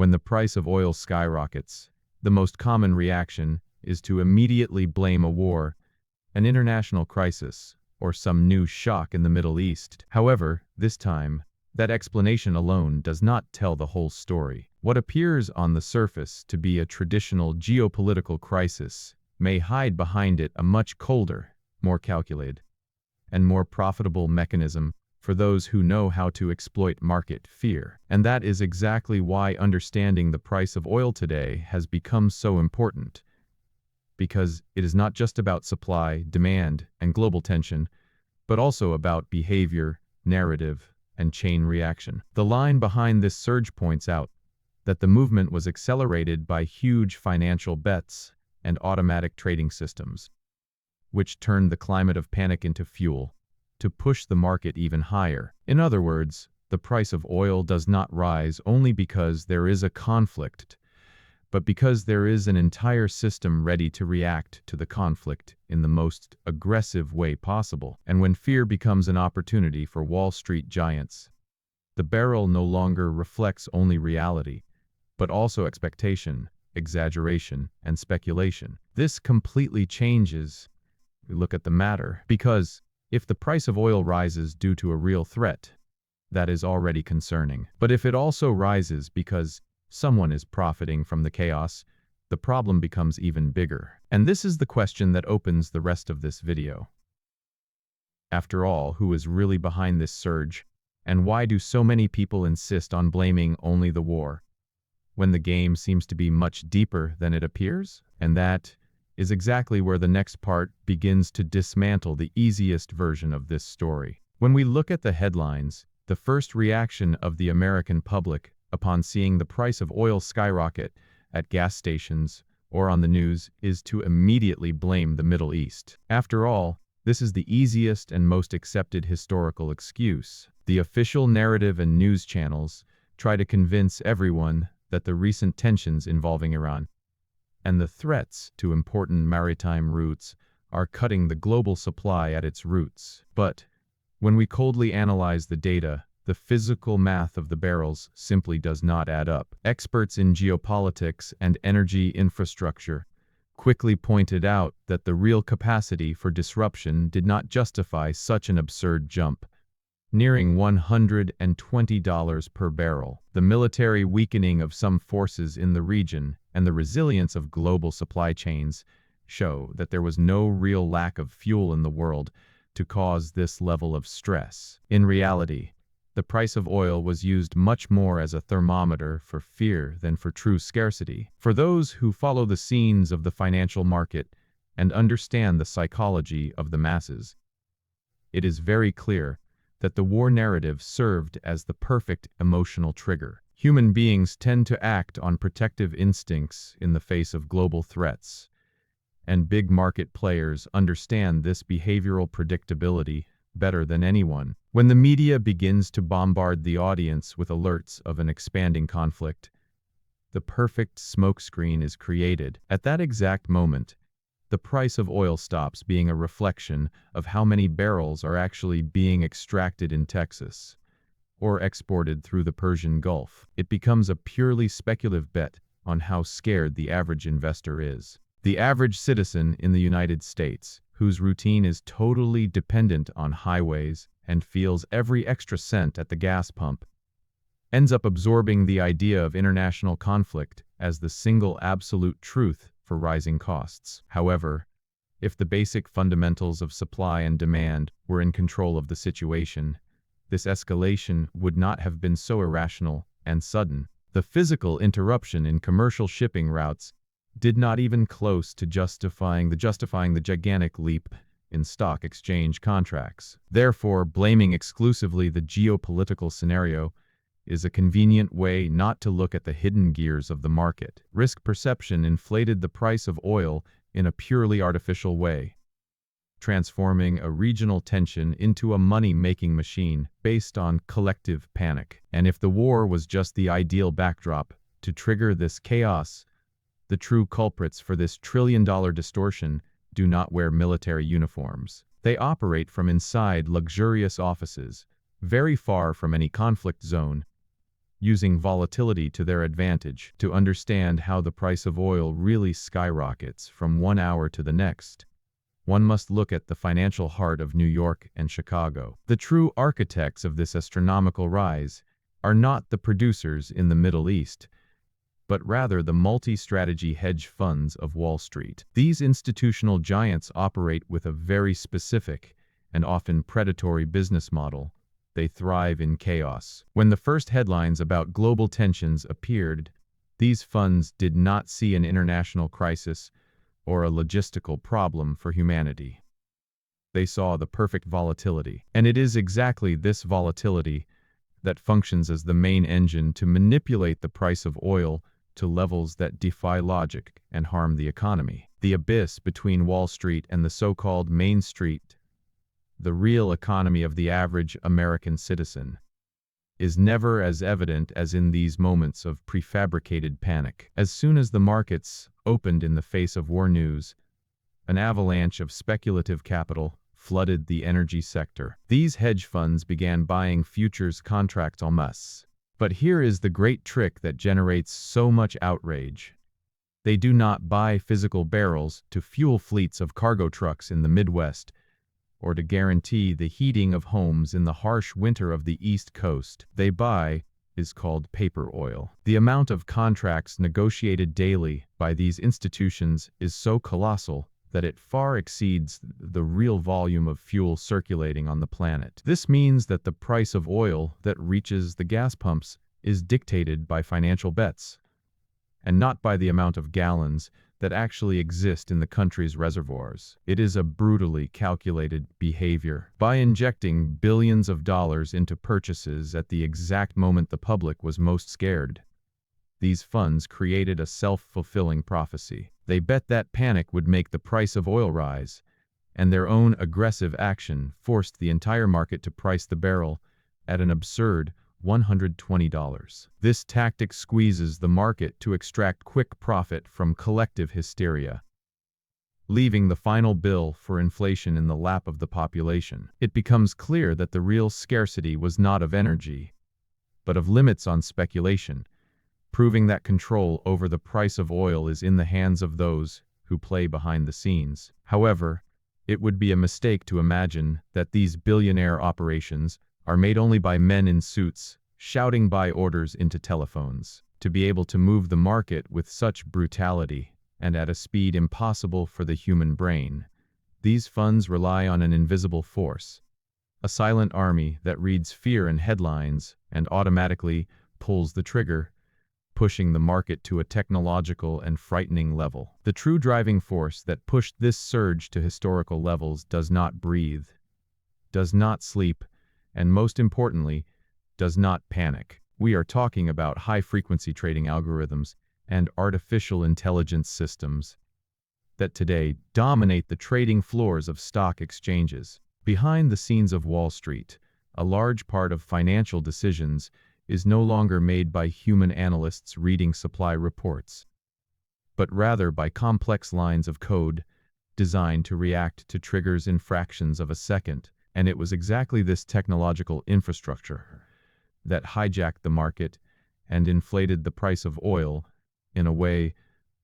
When the price of oil skyrockets, the most common reaction is to immediately blame a war, an international crisis, or some new shock in the Middle East. However, this time, that explanation alone does not tell the whole story. What appears on the surface to be a traditional geopolitical crisis may hide behind it a much colder, more calculated, and more profitable mechanism for those who know how to exploit market fear. And that is exactly why understanding the price of oil today has become so important. Because it is not just about supply, demand, and global tension, but also about behavior, narrative, and chain reaction. The line behind this surge points out that the movement was accelerated by huge financial bets and automatic trading systems, which turned the climate of panic into fuel to push the market even higher. In other words, the price of oil does not rise only because there is a conflict, but because there is an entire system ready to react to the conflict in the most aggressive way possible. And when fear becomes an opportunity for Wall Street giants, the barrel no longer reflects only reality, but also expectation, exaggeration, and speculation. This completely changes we look at the matter, because if the price of oil rises due to a real threat, that is already concerning. But if it also rises because someone is profiting from the chaos, the problem becomes even bigger. And this is the question that opens the rest of this video. After all, who is really behind this surge? And why do so many people insist on blaming only the war, when the game seems to be much deeper than it appears? And that is exactly where the next part begins to dismantle the easiest version of this story. When we look at the headlines, the first reaction of the American public upon seeing the price of oil skyrocket at gas stations or on the news is to immediately blame the Middle East. After all, this is the easiest and most accepted historical excuse. The official narrative and news channels try to convince everyone that the recent tensions involving Iran and the threats to important maritime routes are cutting the global supply at its roots. But when we coldly analyze the data, the physical math of the barrels simply does not add up. Experts in geopolitics and energy infrastructure quickly pointed out that the real capacity for disruption did not justify such an absurd jump, nearing $120 per barrel. The military weakening of some forces in the region and the resilience of global supply chains show that there was no real lack of fuel in the world to cause this level of stress. In reality, the price of oil was used much more as a thermometer for fear than for true scarcity. For those who follow the scenes of the financial market and understand the psychology of the masses, it is very clear that the war narrative served as the perfect emotional trigger. Human beings tend to act on protective instincts in the face of global threats, and big market players understand this behavioral predictability better than anyone. When the media begins to bombard the audience with alerts of an expanding conflict, the perfect smokescreen is created. At that exact moment, the price of oil stops being a reflection of how many barrels are actually being extracted in Texas or exported through the Persian Gulf. It becomes a purely speculative bet on how scared the average investor is. The average citizen in the United States, whose routine is totally dependent on highways and feels every extra cent at the gas pump, ends up absorbing the idea of international conflict as the single absolute truth for rising costs. However, if the basic fundamentals of supply and demand were in control of the situation, this escalation would not have been so irrational and sudden. The physical interruption in commercial shipping routes did not even close to justifying the gigantic leap in stock exchange contracts. Therefore, blaming exclusively the geopolitical scenario is a convenient way not to look at the hidden gears of the market. Risk perception inflated the price of oil in a purely artificial way, transforming a regional tension into a money-making machine based on collective panic. And if the war was just the ideal backdrop to trigger this chaos, the true culprits for this trillion-dollar distortion do not wear military uniforms. They operate from inside luxurious offices, very far from any conflict zone, using volatility to their advantage. To understand how the price of oil really skyrockets from one hour to the next, one must look at the financial heart of New York and Chicago. The true architects of this astronomical rise are not the producers in the Middle East, but rather the multi-strategy hedge funds of Wall Street. These institutional giants operate with a very specific and often predatory business model. They thrive in chaos. When the first headlines about global tensions appeared, these funds did not see an international crisis or a logistical problem for humanity. They saw the perfect volatility. And it is exactly this volatility that functions as the main engine to manipulate the price of oil to levels that defy logic and harm the economy. The abyss between Wall Street and the so-called Main Street, the real economy of the average American citizen, is never as evident as in these moments of prefabricated panic. As soon as the markets opened in the face of war news, an avalanche of speculative capital flooded the energy sector. These hedge funds began buying futures contracts en masse. But here is the great trick that generates so much outrage. They do not buy physical barrels to fuel fleets of cargo trucks in the Midwest, or to guarantee the heating of homes in the harsh winter of the East Coast. They buy is called paper oil. The amount of contracts negotiated daily by these institutions is so colossal that it far exceeds the real volume of fuel circulating on the planet. This means that the price of oil that reaches the gas pumps is dictated by financial bets, and not by the amount of gallons that actually exist in the country's reservoirs. It is a brutally calculated behavior. By injecting billions of dollars into purchases at the exact moment the public was most scared, these funds created a self-fulfilling prophecy. They bet that panic would make the price of oil rise, and their own aggressive action forced the entire market to price the barrel at an absurd $120. This tactic squeezes the market to extract quick profit from collective hysteria, leaving the final bill for inflation in the lap of the population. It becomes clear that the real scarcity was not of energy, but of limits on speculation, proving that control over the price of oil is in the hands of those who play behind the scenes. However, it would be a mistake to imagine that these billionaire operations are made only by men in suits shouting buy orders into telephones. To be able to move the market with such brutality and at a speed impossible for the human brain, these funds rely on an invisible force, a silent army that reads fear in headlines and automatically pulls the trigger, pushing the market to a technological and frightening level. The true driving force that pushed this surge to historical levels does not breathe, does not sleep, and most importantly, does not panic. We are talking about high-frequency trading algorithms and artificial intelligence systems that today dominate the trading floors of stock exchanges. Behind the scenes of Wall Street, a large part of financial decisions is no longer made by human analysts reading supply reports, but rather by complex lines of code designed to react to triggers in fractions of a second. And it was exactly this technological infrastructure that hijacked the market and inflated the price of oil in a way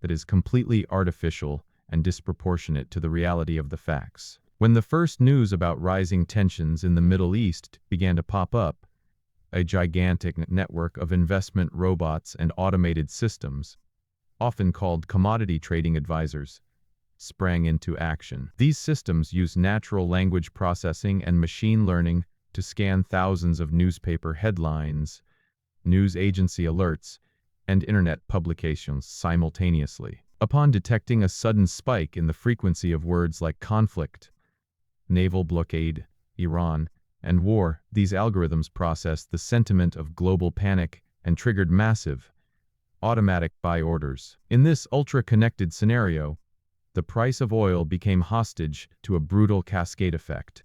that is completely artificial and disproportionate to the reality of the facts. When the first news about rising tensions in the Middle East began to pop up, a gigantic network of investment robots and automated systems, often called commodity trading advisors, sprang into action. These systems use natural language processing and machine learning to scan thousands of newspaper headlines, news agency alerts, and internet publications simultaneously. Upon detecting a sudden spike in the frequency of words like conflict, naval blockade, Iran, and war, these algorithms processed the sentiment of global panic and triggered massive, automatic buy orders. In this ultra-connected scenario, the price of oil became hostage to a brutal cascade effect,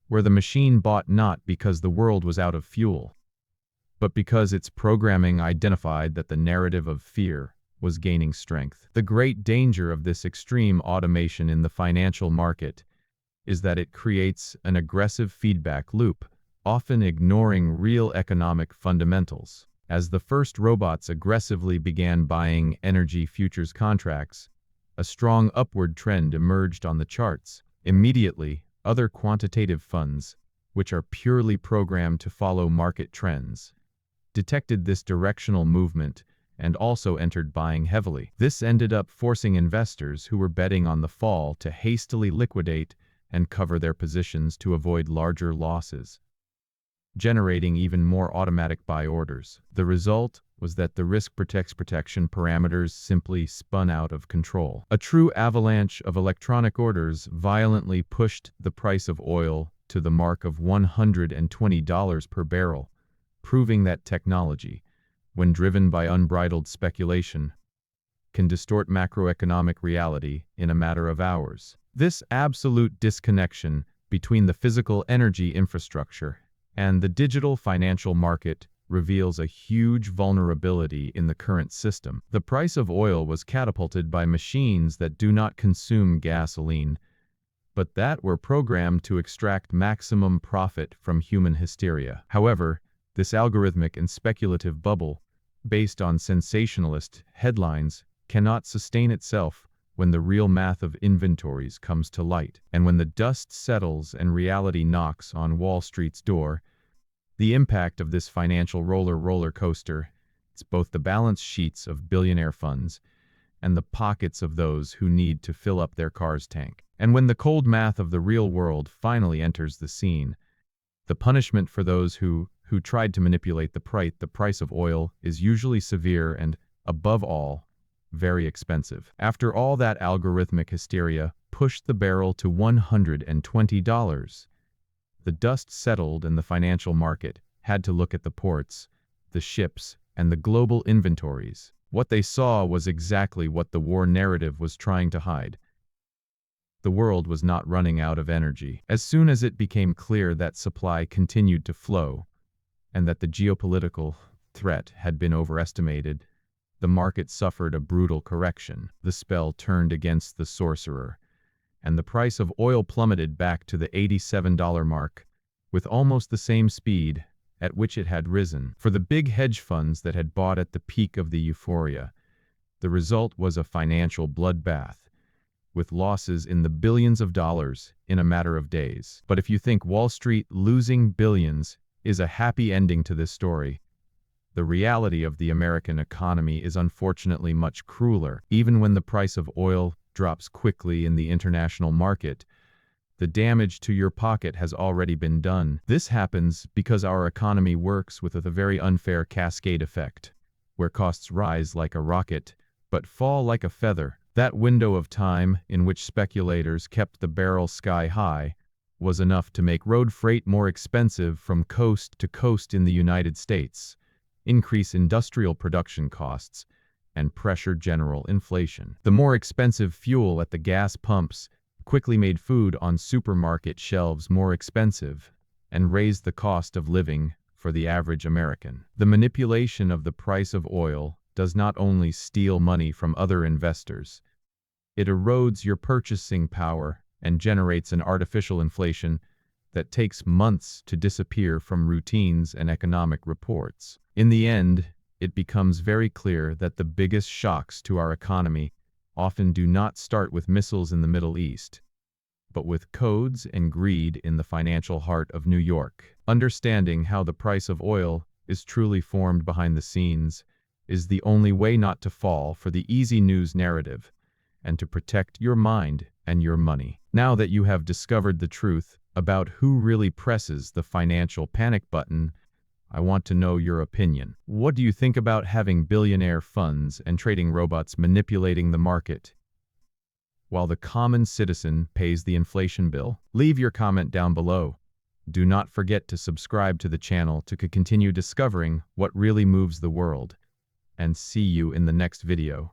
where the machine bought not because the world was out of fuel, but because its programming identified that the narrative of fear was gaining strength. The great danger of this extreme automation in the financial market is that it creates an aggressive feedback loop, often ignoring real economic fundamentals. As the first robots aggressively began buying energy futures contracts, a strong upward trend emerged on the charts. Immediately, other quantitative funds, which are purely programmed to follow market trends, detected this directional movement and also entered buying heavily. This ended up forcing investors who were betting on the fall to hastily liquidate and cover their positions to avoid larger losses, generating even more automatic buy orders. The result was that the risk protection parameters simply spun out of control. A true avalanche of electronic orders violently pushed the price of oil to the mark of $120 per barrel, proving that technology, when driven by unbridled speculation, can distort macroeconomic reality in a matter of hours. This absolute disconnection between the physical energy infrastructure and the digital financial market reveals a huge vulnerability in the current system. The price of oil was catapulted by machines that do not consume gasoline, but that were programmed to extract maximum profit from human hysteria. However, this algorithmic and speculative bubble, based on sensationalist headlines, cannot sustain itself when the real math of inventories comes to light. And when the dust settles and reality knocks on Wall Street's door, the impact of this financial roller coaster, it's both the balance sheets of billionaire funds and the pockets of those who need to fill up their car's tank. And when the cold math of the real world finally enters the scene, the punishment for those who tried to manipulate the price of oil is usually severe and, above all, very expensive. After all that algorithmic hysteria pushed the barrel to $120, the dust settled and the financial market had to look at the ports, the ships, and the global inventories. What they saw was exactly what the war narrative was trying to hide. The world was not running out of energy. As soon as it became clear that supply continued to flow, and that the geopolitical threat had been overestimated, the market suffered a brutal correction. The spell turned against the sorcerer, and the price of oil plummeted back to the $87 mark, with almost the same speed at which it had risen. For the big hedge funds that had bought at the peak of the euphoria, the result was a financial bloodbath, with losses in the billions of dollars in a matter of days. But if you think Wall Street losing billions is a happy ending to this story, the reality of the American economy is unfortunately much crueler. Even when the price of oil drops quickly in the international market, the damage to your pocket has already been done. This happens because our economy works with a very unfair cascade effect, where costs rise like a rocket, but fall like a feather. That window of time in which speculators kept the barrel sky high was enough to make road freight more expensive from coast to coast in the United States, increase industrial production costs, and pressure general inflation. The more expensive fuel at the gas pumps quickly made food on supermarket shelves more expensive and raised the cost of living for the average American. The manipulation of the price of oil does not only steal money from other investors, it erodes your purchasing power and generates an artificial inflation that takes months to disappear from routines and economic reports. In the end, it becomes very clear that the biggest shocks to our economy often do not start with missiles in the Middle East, but with codes and greed in the financial heart of New York. Understanding how the price of oil is truly formed behind the scenes is the only way not to fall for the easy news narrative and to protect your mind and your money. Now that you have discovered the truth about who really presses the financial panic button, I want to know your opinion. What do you think about having billionaire funds and trading robots manipulating the market, while the common citizen pays the inflation bill? Leave your comment down below. Do not forget to subscribe to the channel to continue discovering what really moves the world. And see you in the next video.